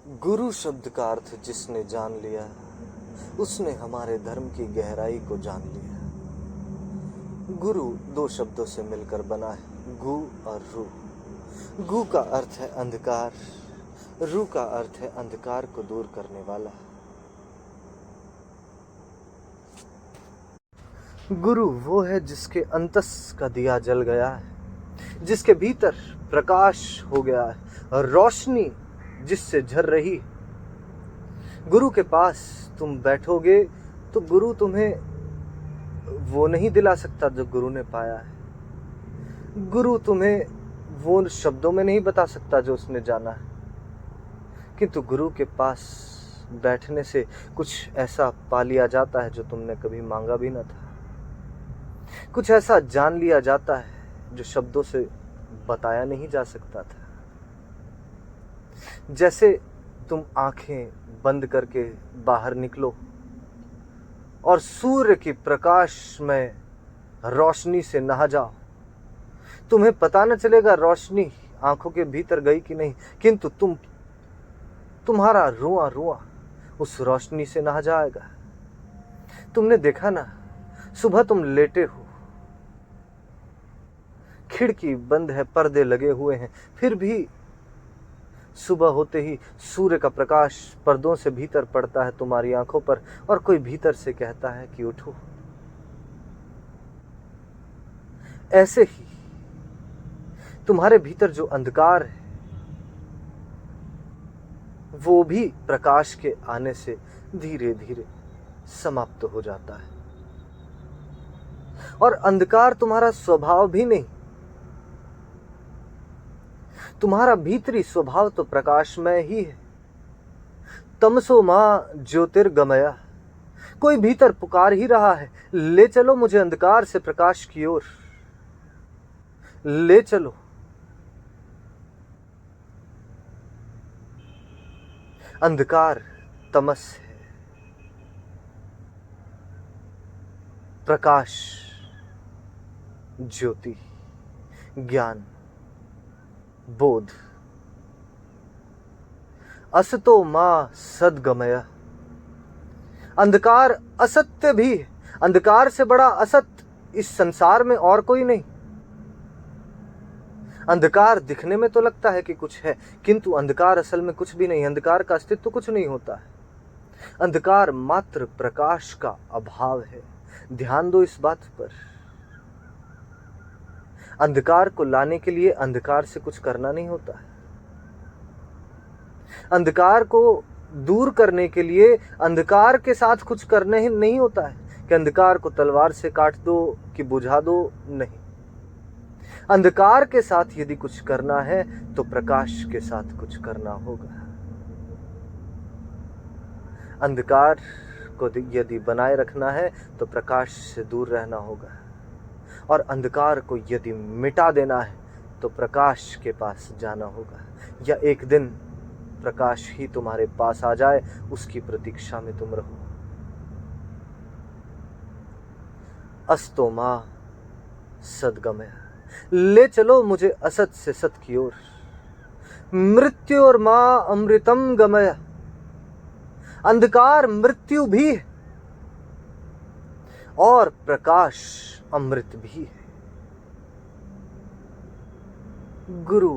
गुरु शब्द का अर्थ जिसने जान लिया, उसने हमारे धर्म की गहराई को जान लिया। गुरु दो शब्दों से मिलकर बना है, गु और रू। गु का अर्थ है अंधकार, रू का अर्थ है अंधकार को दूर करने वाला। गुरु वो है जिसके अंतस का दिया जल गया है, जिसके भीतर प्रकाश हो गया है और रोशनी जिससे झर रही। गुरु के पास तुम बैठोगे तो गुरु तुम्हें वो नहीं दिला सकता जो गुरु ने पाया है। गुरु तुम्हें वो शब्दों में नहीं बता सकता जो उसने जाना है, किंतु गुरु के पास बैठने से कुछ ऐसा पा लिया जाता है जो तुमने कभी मांगा भी न था। कुछ ऐसा जान लिया जाता है जो शब्दों से बताया नहीं जा सकता था। जैसे तुम आंखें बंद करके बाहर निकलो और सूर्य की प्रकाश में रोशनी से नहा जाओ, तुम्हें पता न चलेगा रोशनी आंखों के भीतर गई कि नहीं, किंतु तुम्हारा रुआ रुआ उस रोशनी से नहा जाएगा। तुमने देखा ना, सुबह तुम लेटे हो, खिड़की बंद है, पर्दे लगे हुए हैं, फिर भी सुबह होते ही सूर्य का प्रकाश पर्दों से भीतर पड़ता है तुम्हारी आंखों पर, और कोई भीतर से कहता है कि उठो। ऐसे ही तुम्हारे भीतर जो अंधकार है वो भी प्रकाश के आने से धीरे धीरे समाप्त हो जाता है। और अंधकार तुम्हारा स्वभाव भी नहीं, तुम्हारा भीतरी स्वभाव तो प्रकाशमय ही है। तमसो मां ज्योतिर्गमया, कोई भीतर पुकार ही रहा है, ले चलो मुझे अंधकार से प्रकाश की ओर, ले चलो। अंधकार तमस है, प्रकाश ज्योति, ज्ञान, बोध। असतो मां सद्गमया, अंधकार असत्य भी है। अंधकार से बड़ा असत्य इस संसार में और कोई नहीं। अंधकार दिखने में तो लगता है कि कुछ है, किंतु अंधकार असल में कुछ भी नहीं। अंधकार का अस्तित्व तो कुछ नहीं होता है। अंधकार मात्र प्रकाश का अभाव है। ध्यान दो इस बात पर। अंधकार को लाने के लिए अंधकार से कुछ करना नहीं होता है। अंधकार को दूर करने के लिए अंधकार के साथ कुछ करना ही नहीं होता है कि अंधकार को तलवार से काट दो कि बुझा दो, नहीं। अंधकार के साथ यदि कुछ करना है तो प्रकाश के साथ कुछ करना होगा। अंधकार को यदि बनाए रखना है तो प्रकाश से दूर रहना होगा, और अंधकार को यदि मिटा देना है तो प्रकाश के पास जाना होगा। या एक दिन प्रकाश ही तुम्हारे पास आ जाए, उसकी प्रतीक्षा में तुम रहो। अस्तो मां सद्गमया, ले चलो मुझे असत से सत की ओर। मृत्यु और मां अमृतम गमया, अंधकार मृत्यु भी है और प्रकाश अमृत भी है। गुरु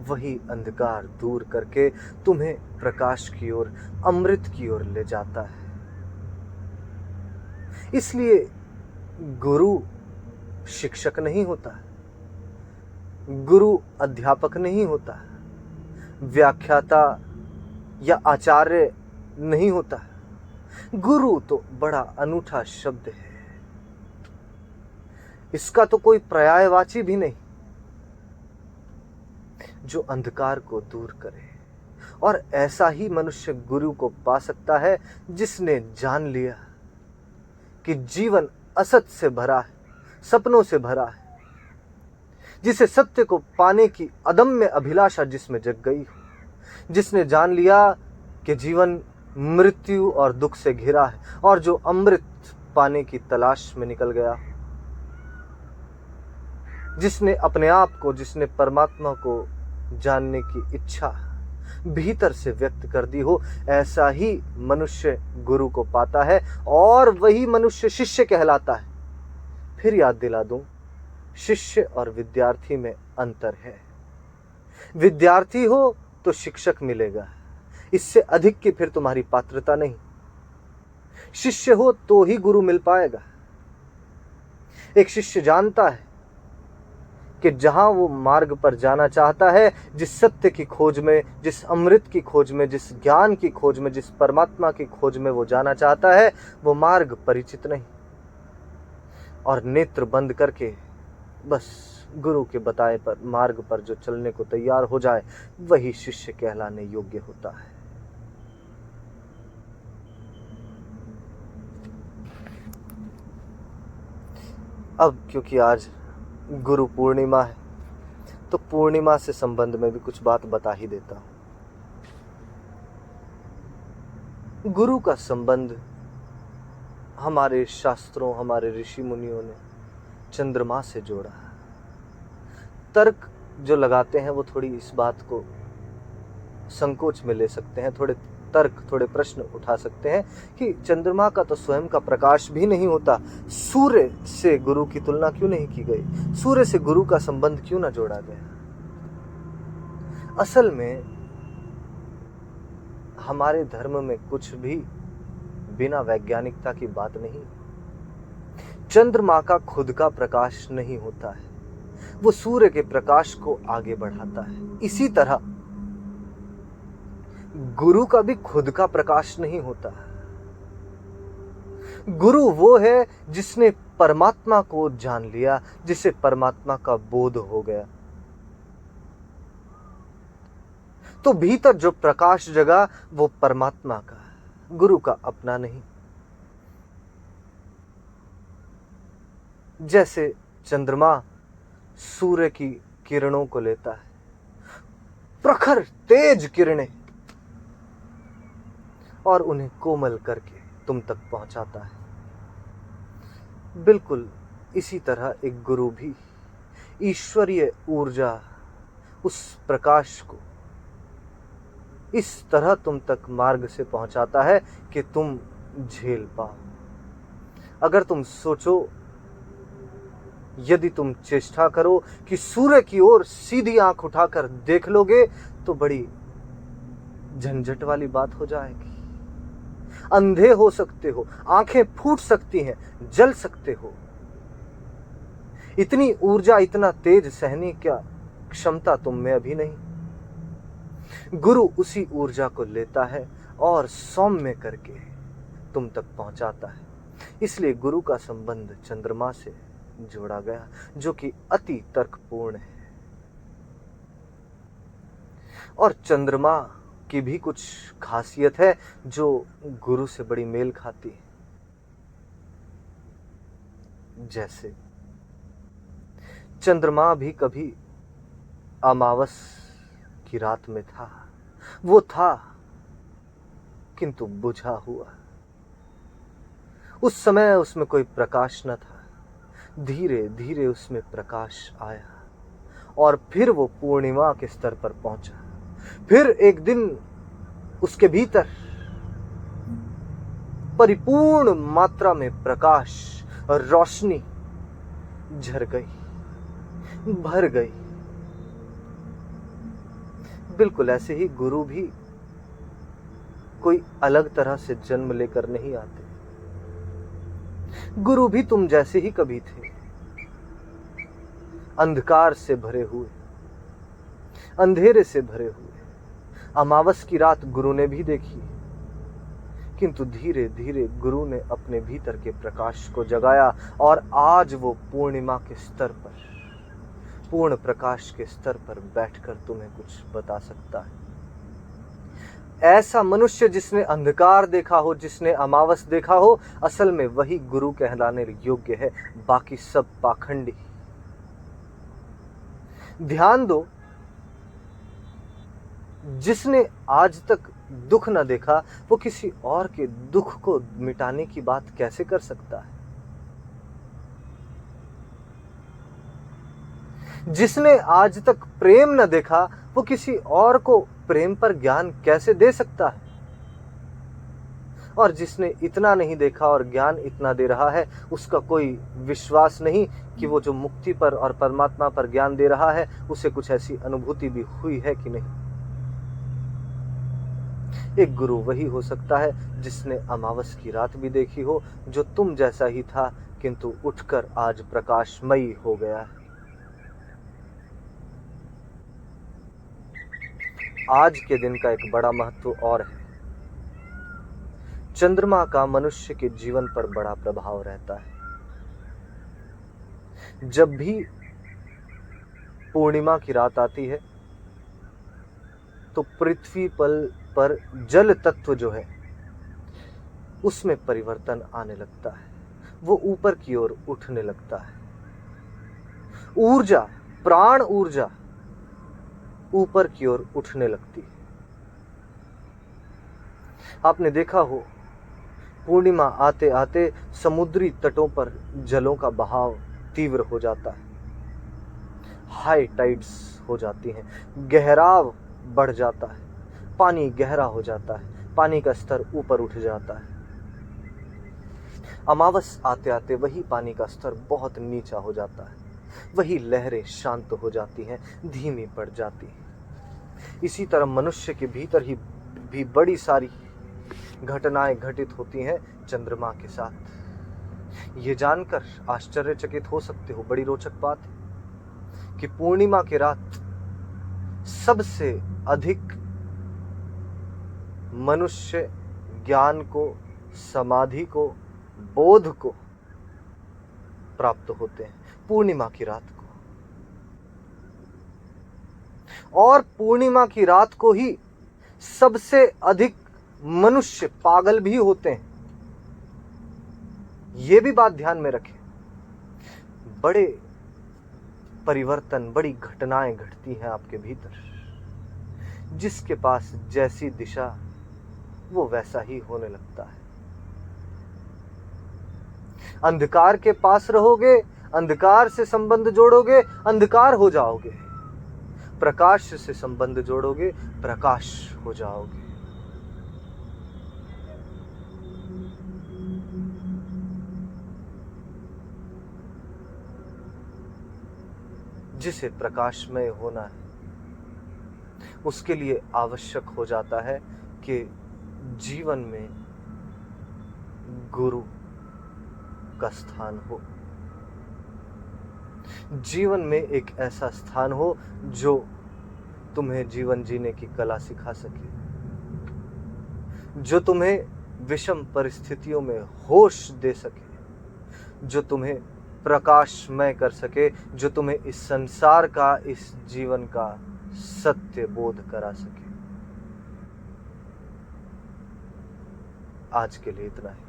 वही अंधकार दूर करके तुम्हें प्रकाश की ओर, अमृत की ओर ले जाता है। इसलिए गुरु शिक्षक नहीं होता, गुरु अध्यापक नहीं होता, व्याख्याता या आचार्य नहीं होता। गुरु तो बड़ा अनूठा शब्द है, इसका तो कोई पर्यायवाची भी नहीं, जो अंधकार को दूर करे। और ऐसा ही मनुष्य गुरु को पा सकता है जिसने जान लिया कि जीवन असत से भरा है, सपनों से भरा है, जिसे सत्य को पाने की अदम्य अभिलाषा जिसमें जग गई हो, जिसने जान लिया कि जीवन मृत्यु और दुख से घिरा है, और जो अमृत पाने की तलाश में निकल गया, जिसने अपने आप को, जिसने परमात्मा को जानने की इच्छा भीतर से व्यक्त कर दी हो, ऐसा ही मनुष्य गुरु को पाता है और वही मनुष्य शिष्य कहलाता है। फिर याद दिला दूं, शिष्य और विद्यार्थी में अंतर है। विद्यार्थी हो तो शिक्षक मिलेगा, इससे अधिक की फिर तुम्हारी पात्रता नहीं। शिष्य हो तो ही गुरु मिल पाएगा। एक शिष्य जानता है कि जहां वो मार्ग पर जाना चाहता है, जिस सत्य की खोज में, जिस अमृत की खोज में, जिस ज्ञान की खोज में, जिस परमात्मा की खोज में वो जाना चाहता है, वो मार्ग परिचित नहीं, और नेत्र बंद करके बस गुरु के बताए पर मार्ग पर जो चलने को तैयार हो जाए, वही शिष्य कहलाने योग्य होता है। अब क्योंकि आज गुरु पूर्णिमा है, तो पूर्णिमा से संबंध में भी कुछ बात बता ही देता हूं। गुरु का संबंध हमारे शास्त्रों, हमारे ऋषि मुनियों ने चंद्रमा से जोड़ा है। तर्क जो लगाते हैं वो थोड़ी इस बात को संकोच में ले सकते हैं, थोड़े तर्क, थोड़े प्रश्न उठा सकते हैं कि चंद्रमा का तो स्वयं का प्रकाश भी नहीं होता, सूर्य से गुरु की तुलना क्यों नहीं की गई, सूर्य से गुरु का संबंध क्यों ना जोड़ा गया। असल में हमारे धर्म में कुछ भी बिना वैज्ञानिकता की बात नहीं। चंद्रमा का खुद का प्रकाश नहीं होता है, वो सूर्य के प्रकाश को आगे बढ़ाता है। इसी तरह गुरु का भी खुद का प्रकाश नहीं होता। गुरु वो है जिसने परमात्मा को जान लिया, जिसे परमात्मा का बोध हो गया। तो भीतर जो प्रकाश जगा वो परमात्मा का, गुरु का अपना नहीं। जैसे चंद्रमा सूर्य की किरणों को लेता है, प्रखर तेज किरणें, और उन्हें कोमल करके तुम तक पहुंचाता है। बिल्कुल इसी तरह एक गुरु भी ईश्वरीय ऊर्जा, उस प्रकाश को इस तरह तुम तक मार्ग से पहुंचाता है कि तुम झेल पाओ। अगर तुम सोचो, यदि तुम चेष्टा करो कि सूर्य की ओर सीधी आंख उठाकर देख लोगे, तो बड़ी झंझट वाली बात हो जाएगी। अंधे हो सकते हो, आंखें फूट सकती हैं, जल सकते हो। इतनी ऊर्जा, इतना तेज सहने क्या क्षमता तुम में अभी नहीं। गुरु उसी ऊर्जा को लेता है और सौम्य करके तुम तक पहुंचाता है। इसलिए गुरु का संबंध चंद्रमा से जोड़ा गया, जो कि अति तर्कपूर्ण है। और चंद्रमा की भी कुछ खासियत है जो गुरु से बड़ी मेल खाती है। जैसे चंद्रमा भी कभी अमावस की रात में था, वो था किंतु बुझा हुआ। उस समय उसमें कोई प्रकाश न था। धीरे धीरे उसमें प्रकाश आया और फिर वो पूर्णिमा के स्तर पर पहुंचा। फिर एक दिन उसके भीतर परिपूर्ण मात्रा में प्रकाश और रोशनी झर गई, भर गई। बिल्कुल ऐसे ही गुरु भी कोई अलग तरह से जन्म लेकर नहीं आते। गुरु भी तुम जैसे ही कभी थे, अंधकार से भरे हुए, अंधेरे से भरे हुए। अमावस की रात गुरु ने भी देखी, किंतु धीरे धीरे गुरु ने अपने भीतर के प्रकाश को जगाया और आज वो पूर्णिमा के स्तर पर, पूर्ण प्रकाश के स्तर पर बैठकर तुम्हें कुछ बता सकता है। ऐसा मनुष्य जिसने अंधकार देखा हो, जिसने अमावस देखा हो, असल में वही गुरु कहलाने योग्य है, बाकी सब पाखंडी। ध्यान दो, जिसने आज तक दुख न देखा, वो किसी और के दुख को मिटाने की बात कैसे कर सकता है। जिसने आज तक प्रेम न देखा, वो किसी और को प्रेम पर ज्ञान कैसे दे सकता है? और जिसने इतना नहीं देखा और ज्ञान इतना दे रहा है, उसका कोई विश्वास नहीं कि वो जो मुक्ति पर और परमात्मा पर ज्ञान दे रहा है, उसे कुछ ऐसी अनुभूति भी हुई है कि नहीं। एक गुरु वही हो सकता है जिसने अमावस की रात भी देखी हो, जो तुम जैसा ही था किंतु उठकर आज प्रकाशमयी हो गया है। आज के दिन का एक बड़ा महत्व और है। चंद्रमा का मनुष्य के जीवन पर बड़ा प्रभाव रहता है। जब भी पूर्णिमा की रात आती है तो पृथ्वी पर जल तत्व जो है उसमें परिवर्तन आने लगता है, वो ऊपर की ओर उठने लगता है। ऊर्जा, प्राण ऊर्जा ऊपर की ओर उठने लगती है। आपने देखा हो, पूर्णिमा आते आते समुद्री तटों पर जलों का बहाव तीव्र हो जाता है, हाई टाइड्स हो जाती हैं, गहराव बढ़ जाता है, पानी गहरा हो जाता है, पानी का स्तर ऊपर उठ जाता है। अमावस आते आते वही पानी का स्तर बहुत नीचा हो जाता है, वही लहरें शांत हो जाती हैं, धीमी पड़ जाती हैं। इसी तरह मनुष्य के भीतर ही भी बड़ी सारी घटनाएं घटित होती हैं चंद्रमा के साथ। ये जानकर आश्चर्यचकित हो सकते हो, बड़ी रोचक बात है कि पूर्णिमा की रात सबसे अधिक मनुष्य ज्ञान को, समाधि को, बोध को प्राप्त होते हैं पूर्णिमा की रात को। और पूर्णिमा की रात को ही सबसे अधिक मनुष्य पागल भी होते हैं। यह भी बात ध्यान में रखें। बड़े परिवर्तन, बड़ी घटनाएं घटती हैं आपके भीतर। जिसके पास जैसी दिशा, वो वैसा ही होने लगता है। अंधकार के पास रहोगे, अंधकार से संबंध जोड़ोगे, अंधकार हो जाओगे। प्रकाश से संबंध जोड़ोगे, प्रकाश हो जाओगे। जिसे प्रकाशमय होना है, उसके लिए आवश्यक हो जाता है कि जीवन में गुरु का स्थान हो। जीवन में एक ऐसा स्थान हो जो तुम्हें जीवन जीने की कला सिखा सके, जो तुम्हें विषम परिस्थितियों में होश दे सके, जो तुम्हें प्रकाशमय कर सके, जो तुम्हें इस संसार का, इस जीवन का सत्य बोध करा सके। आज के लिए इतना है।